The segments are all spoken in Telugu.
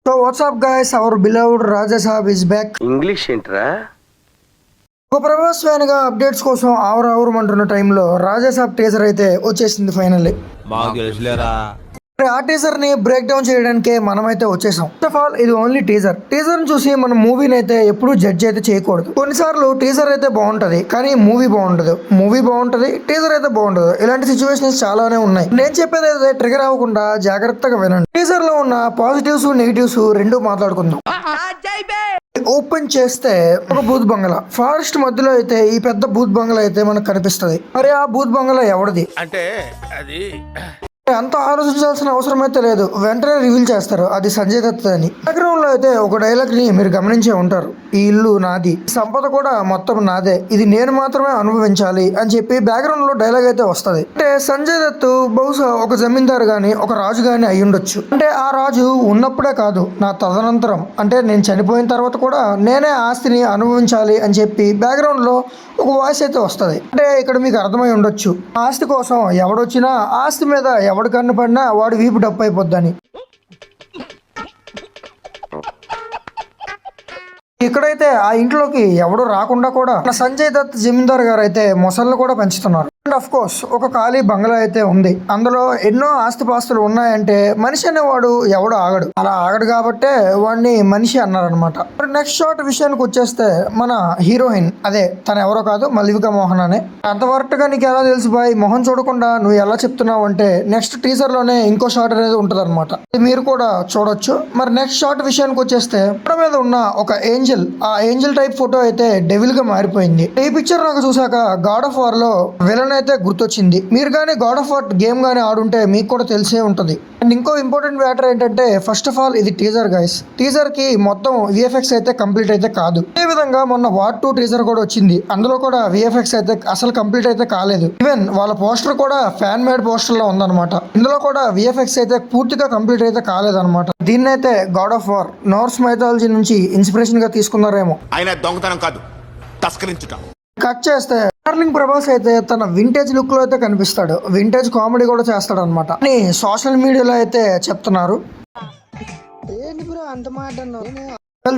So WhatsApp guys, hour beloved Raja Saab is back. English ఏంట్రా? ఒక ప్రభాస్ ఫ్యాన్ గా అప్డేట్స్ కోసం ఆవరమంటున్న టైంలో రాజా సాబ్ టీజర్ అయితే వచ్చేసింది ఫైనల్లీ. ఆ టీజర్ ని బ్రేక్ డౌన్ చేయడానికే మనమైతే వచ్చేసాం. ఫస్ట్ ఆఫ్ ఆల్ ఇది ఓన్లీ టీజర్ చూసి మనం మూవీని అయితే ఎప్పుడు జడ్జ్ అయితే చేయకూడదు. కొన్నిసార్లు టీజర్ అయితే బాగుంటది కానీ మూవీ బాగుంటది టీజర్ అయితే బాగుంటది. ఇలాంటి సిచ్యువేషన్స్ చాలానే ఉన్నాయి. నేను చెప్పేది అయితే ట్రిగర్ అవ్వకుండా జాగ్రత్తగా వినండి. టీజర్ లో ఉన్న పాజిటివ్స్ నెగిటివ్స్ రెండు మాట్లాడుకుందాం. ఓపెన్ చేస్తే ఒక బూత్ బంగ్లా, ఫారెస్ట్ మధ్యలో అయితే ఈ పెద్ద బూత్ బంగ్లా అయితే మనకు కనిపిస్తది. మరి ఆ బూత్ బంగ్లా ఎవరిది అంటే అది అంత ఆలోచించాల్సిన అవసరం అయితే లేదు, వెంటనే రివీల్ చేస్తారు అది సంజయ్ దత్ అని. బ్యాక్గ్రౌండ్ లో అయితే ఒక డైలాగ్ ని మీరు గమనించే ఉంటారు, ఈ ఇల్లు నాది, సంపద కూడా మొత్తం నాదే, ఇది నేను మాత్రమే అనుభవించాలి అని చెప్పి బ్యాక్గ్రౌండ్ లో డైలాగ్ అయితే వస్తది. అంటే సంజయ్ దత్ బహుశా ఒక జమీందారు గాని ఒక రాజు గాని అయి ఉండొచ్చు. అంటే ఆ రాజు ఉన్నప్పుడే కాదు, నా తదనంతరం అంటే నేను చనిపోయిన తర్వాత కూడా నేనే ఆస్తిని అనుభవించాలి అని చెప్పి బ్యాక్గ్రౌండ్ లో ఒక వాయిస్ అయితే వస్తది. అంటే ఇక్కడ మీకు అర్థమై ఉండొచ్చు, ఆస్తి కోసం ఎవడొచ్చినా ఆస్తి మీద ఎవడు కన్ను పడినా వాడు వీపు డప్పు అయిపోద్దని. ఇక్కడైతే ఆ ఇంట్లోకి ఎవడు రాకుండా కూడా సంజయ్ దత్ జమీందార్ గారు అయితే మొసళ్ళు కూడా పెంచుతున్నారు. అండ్ అఫ్ కోర్స్ ఒక ఖాళీ బంగ్లా అయితే ఉంది, అందులో ఎన్నో ఆస్తిపాస్తులు ఉన్నాయంటే మనిషి అనేవాడు ఎవడు ఆగడు. అలా ఆగడు కాబట్టే వాడిని మనిషి అన్నారనమాట. నెక్స్ట్ షాట్ విషయానికి వచ్చేస్తే మన హీరోయిన్, అదే తను ఎవరో కాదు మల్లికా మోహన్ అనే. అంతవరకుగా నీకు ఎలా తెలుసు బాయ్, మొహం చూడకుండా నువ్వు ఎలా చెప్తున్నావు అంటే నెక్స్ట్ టీజర్ లోనే ఇంకో షాట్ అనేది ఉంటది అనమాట, మీరు కూడా చూడొచ్చు. మరి నెక్స్ట్ షాట్ విషయానికి వచ్చేస్తే మీద ఉన్న ఒక ఏంజల్, ఆ ఏంజల్ టైప్ ఫోటో అయితే డెవిల్ గా మారిపోయింది. ఈ పిక్చర్ నాకు చూసాక గాడ్ ఆఫ్ వార్ లో విలన్ అయితే గుర్తొచ్చింది. మీరు కానీ గాడ్ ఆఫ్ వార్ గేమ్ గానీ ఆడుంటే మీకు కూడా తెలిసే ఉంటది. అండ్ ఇంకో ఇంపార్టెంట్ మ్యాటర్ ఏంటంటే ఫస్ట్ ఆఫ్ ఆల్ ఇది టీజర్ గైస్, టీజర్ కి మొత్తం విఎఫ్ఎక్స్ అయితే కంప్లీట్ అయితే కాదు. అదే విధంగా మొన్న వార్ 2 టీజర్ కూడా వచ్చింది, అందులో కూడా విఎఫ్ఎక్స్ అయితే అసలు కంప్లీట్ అయితే కాలేదు. ఈవెన్ వాళ్ళ పోస్టర్ కూడా ఫ్యాన్ మేడ్ పోస్టర్ లో ఉందన్నమాట. ఇందులో కూడా విఎఫ్ఎక్స్ అయితే పూర్తిగా కంప్లీట్ అయితే కాలేదన్నమాట. దీన్ని అయితే god of war Norse mythology నుంచి ఇన్స్పిరేషన్ గా తీసుకున్నారేమో. ఆయన దొంగతనం కాదు, తస్కరించుట. కట్ చేస్తే డార్లింగ్ ప్రభాస్ అయితే తన వింటేజ్ లుక్ లో అయితే కనిపిస్తాడు, వింటేజ్ కామెడీ కూడా చేస్తాడు అనమాట అని సోషల్ మీడియాలో అయితే చెప్తున్నారు.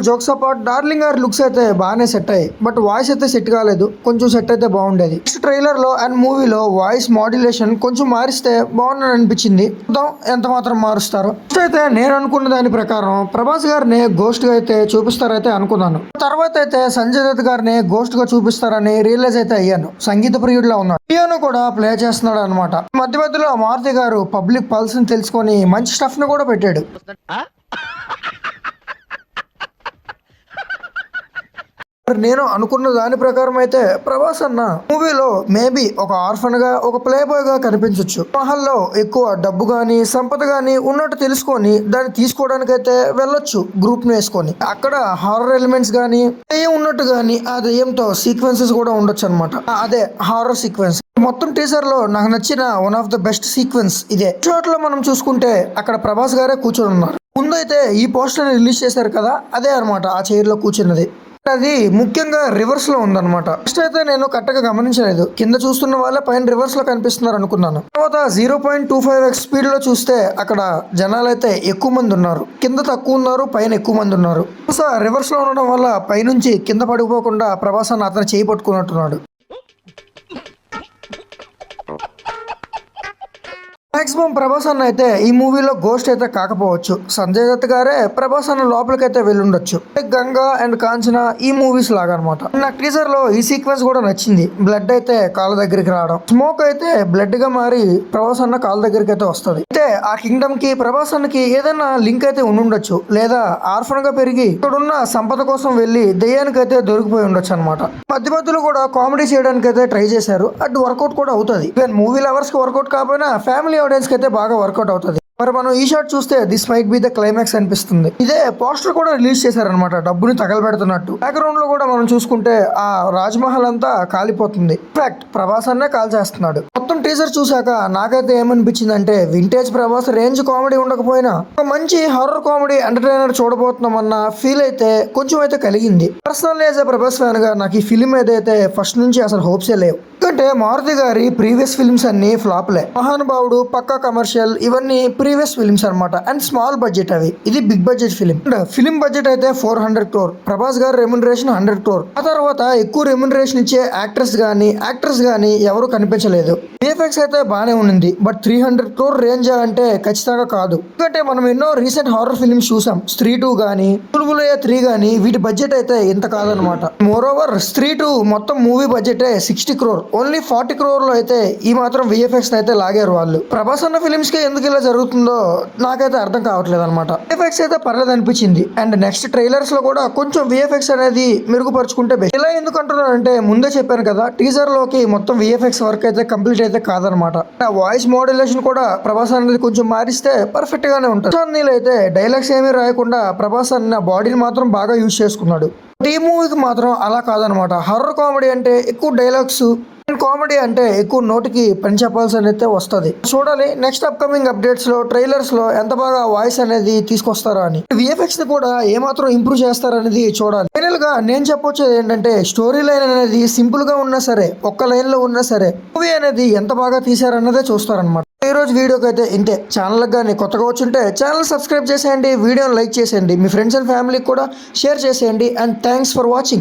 జోక్స్ అపార్ట్, డార్లింగ్ గారి లుక్స్ అయితే బాగానే సెట్ అయ్యాయి, బట్ వాయిస్ అయితే సెట్ కాలేదు, కొంచెం సెట్ అయితే బాగుండేది. నెక్స్ట్ ట్రైలర్ లో అండ్ మూవీలో వాయిస్ మాడ్యులేషన్ కొంచెం మారిస్తే బాగుందని అనిపించింది. చూద్దాం ఎంత మాత్రం మారుస్తారు. ఫస్ట్ అయితే నేను అనుకున్న దాని ప్రకారం ప్రభాస్ గారిని గోస్ట్ గా అయితే చూపిస్తారైతే అనుకున్నాను. తర్వాత అయితే సంజయ్ దత్ గారిని గోస్ట్ గా చూపిస్తారని రియలైజ్ అయితే అయ్యాను. సంగీత ప్రియుడిలా ఉన్నాడు, పియానో కూడా ప్లే చేస్తున్నాడు అనమాట. మధ్యలో మారుతి గారు పబ్లిక్ పల్స్ ని తెలుసుకొని మంచి స్టఫ్ ని కూడా పెట్టాడు. నేను అనుకున్న దాని ప్రకారం అయితే ప్రభాస్ అన్న మూవీలో మేబీ ఒక ఆర్ఫన్ గా ఒక ప్లే బాయ్ గా కనిపించవచ్చు. మహల్లో ఎక్కువ డబ్బు గాని సంపద గాని ఉన్నట్టు తెలుసుకొని దాన్ని తీసుకోవడానికి అయితే వెళ్ళొచ్చు గ్రూప్ ని వేసుకొని. అక్కడ హారర్ ఎలిమెంట్స్ గానీ దెయ్యం ఉన్నట్టు గానీ ఆ దెయ్యంతో సీక్వెన్సెస్ కూడా ఉండొచ్చు అనమాట. అదే హారర్ సీక్వెన్స్. మొత్తం టీజర్ లో నాకు నచ్చిన one of the best sequence ఇదే. షాట్ లో మనం చూసుకుంటే అక్కడ ప్రభాస్ గారే కూర్చొని ఉన్నారు. ముందైతే ఈ పోస్టర్ రిలీజ్ చేశారు కదా, అదే అనమాట ఆ చైర్ లో కూర్చున్నది. అది ముఖ్యంగా రివర్స్ లో ఉందన్నమాట. ఫస్ట్ అయితే నేను కరెక్ట్గా గమనించలేదు, కింద చూస్తున్న వాళ్ళే పైన రివర్స్ లో కనిపిస్తున్నారు అనుకున్నాను. తర్వాత 0.25x స్పీడ్ లో చూస్తే అక్కడ జనాలు అయితే ఎక్కువ మంది ఉన్నారు, కింద తక్కువ ఉన్నారు, పైన ఎక్కువ మంది ఉన్నారు. రివర్స్ లో ఉండడం వల్ల పైనుంచి కింద పడిపోకుండా ప్రభాస్ అన్న అతను చేయి పట్టుకున్నట్టున్నాడు. మాక్సిమం ప్రభాస్ అన్న అయితే ఈ మూవీలో గోస్ట్ అయితే కాకపోవచ్చు, సంజయ్ దత్ గారే ప్రభాస్ అన్న లోపలికి అయితే వెళ్ళుండొచ్చు. గంగా అండ్ కాంచన ఈ మూవీస్ లాగా అనమాట. నాకు టీజర్ లో ఈ సీక్వెన్స్ కూడా నచ్చింది. బ్లడ్ అయితే కాళ్ళ దగ్గరికి రావడం, స్మోక్ అయితే బ్లడ్ గా మారి ప్రభాస్ అన్న కాళ్ళ దగ్గరికి అయితే వస్తుంది. అయితే ఆ కింగ్డమ్ కి ప్రభాస్ అన్నకి ఏదైనా లింక్ అయితే ఉండుండొచ్చు, లేదా ఆర్ఫన్ గా పెరిగి ఇక్కడున్న సంపద కోసం వెళ్లి దెయ్యానికి అయితే దొరికిపోయి ఉండొచ్చు అనమాట. మధ్యలో కూడా కామెడీ చేయడానికి అయితే ట్రై చేశారు, అటు వర్కౌట్ కూడా అవుతుంది. ఈవెన్ మూవీ లవర్స్ కి వర్కౌట్ కాకపోయినా ఫ్యామిలీ ఆడియన్స్ కి అయితే బాగా వర్కౌట్ అవుతుంది. మరి మనం ఈ షాట్ చూస్తే this might be the climax అనిపిస్తుంది. ఇదే పోస్టర్ కూడా రిలీజ్ చేశారనమాట, డబ్బుని తగలబెడుతున్నట్టు. బ్యాక్గ్రౌండ్ లో కూడా మనం చూసుకుంటే ఆ రాజ్ మహల్ అంతా కాలిపోతుంది. ఇన్ఫాక్ట్ ప్రభాస్ అన్నే కాల్ చేస్తున్నాడు. మొత్తం టీజర్ చూసాక నాకైతే ఏమనిపించింది అంటే వింటేజ్ ప్రభాస్ రేంజ్ కామెడీ ఉండకపోయినా ఒక మంచి హారర్ కామెడీ ఎంటర్టైనర్ చూడబోతున్నామన్న ఫీల్ అయితే కొంచెం అయితే కలిగింది. పర్సనల్ యాజ్ ప్రభాస్ ఫ్యాన్ గా నాకు ఈ ఫిలిం ఏదైతే ఫస్ట్ నుంచి అసలు హోప్సే లేవు. ఎందుకంటే మారుతి గారి ప్రీవియస్ ఫిల్మ్స్ అన్ని ఫ్లాప్లే. మహానుభావుడు, పక్కా కమర్షియల్, ఇవన్నీ ప్రీవియస్ ఫిల్మ్స్ అనమాట. అండ్ స్మాల్ బడ్జెట్ అవి. ఇది big budget film. And film budget అయితే 400 crore. ప్రభాస్ గారి రెమ్యునరేషన్ 100 crore. ఆ తర్వాత ఎక్కువ రెమ్యునరేషన్ ఇచ్చే యాక్టర్స్ గానీ ఎవరు కనిపించలేదు. విఎఫ్ఎక్స్ అయితే బాగానే ఉంది. బట్ 300 crore రేంజ్ అంటే ఖచ్చితంగా కాదు. ఎందుకంటే మనం ఎన్నో రీసెంట్ హారర్ ఫిల్మ్స్ చూసాం. స్త్రీ 2 గానీ, బుల్బులయ్య 3 గానీ వీటి బడ్జెట్ అయితే ఇంత కాదనమాట. మోర్ ఓవర్ స్త్రీ 2 మొత్తం movie budget 60 crore. Only 40 crore లో అయితే ఈ మాత్రం విఎఫ్ఎక్స్ అయితే లాగారు వాళ్ళు. ప్రభాస్ అన్న ఫిలిమ్స్ కి ఎందుకు ఇలా జరుగుతుందో నాకైతే అర్థం కావట్లేదు అనమాట. విఎఫ్ఎక్స్ అయితే పర్లేదు అనిపించింది. అండ్ నెక్స్ట్ ట్రైలర్స్ లో కూడా కొంచెం విఎఫ్ఎక్స్ అనేది మెరుగుపరుచుకుంటే బెస్ట్. ఇలా ఎందుకు అంటున్నానంటే ముందే చెప్పాను కదా, టీజర్ లోకి మొత్తం విఎఫ్ఎక్స్ వర్క్ అయితే కంప్లీట్ అయితే కాదనమాట. ఆ వాయిస్ మోడ్యులేషన్ కూడా ప్రభాస్ అనేది కొంచెం మారిస్తే పర్ఫెక్ట్ గానే ఉంటుంది. నీళ్ళు అయితే డైలాగ్స్ ఏమీ రాయకుండా ప్రభాస్ అన్న బాడీని మాత్రం బాగా యూజ్ చేసుకున్నాడు. ఈ మూవీకి మాత్రం అలా కాదనమాట. హర్రర్ కామెడీ అంటే ఎక్కువ డైలాగ్స్, కామెడీ అంటే ఎక్కువ నోటికి పని చెప్పాల్సి అయితే వస్తుంది. చూడాలి నెక్స్ట్ అప్కమింగ్ అప్డేట్స్ లో, ట్రైలర్స్ లో ఎంత బాగా వాయిస్ అనేది తీసుకొస్తారో అని. విఎఫ్ఎక్స్ ని కూడా ఏమాత్రం ఇంప్రూవ్ చేస్తారనేది చూడాలి. ఫైనల్ గా నేను చెప్పొచ్చేది ఏంటంటే స్టోరీ లైన్ అనేది సింపుల్ గా ఉన్నా సరే, ఒక్క లైన్ లో ఉన్నా సరే మూవీ అనేది ఎంత బాగా తీసారన్నదే చూస్తారనమాట. ఈ రోజు వీడియోకి అయితే ఇంతే. ఛానల్ కానీ కొత్తగా వచ్చుంటే ఛానల్ సబ్స్క్రైబ్ చేసేయండి, వీడియోని లైక్ చేసేయండి, మీ ఫ్రెండ్స్ అండ్ ఫ్యామిలీకి కూడా షేర్ చేసేయండి. And thanks for watching.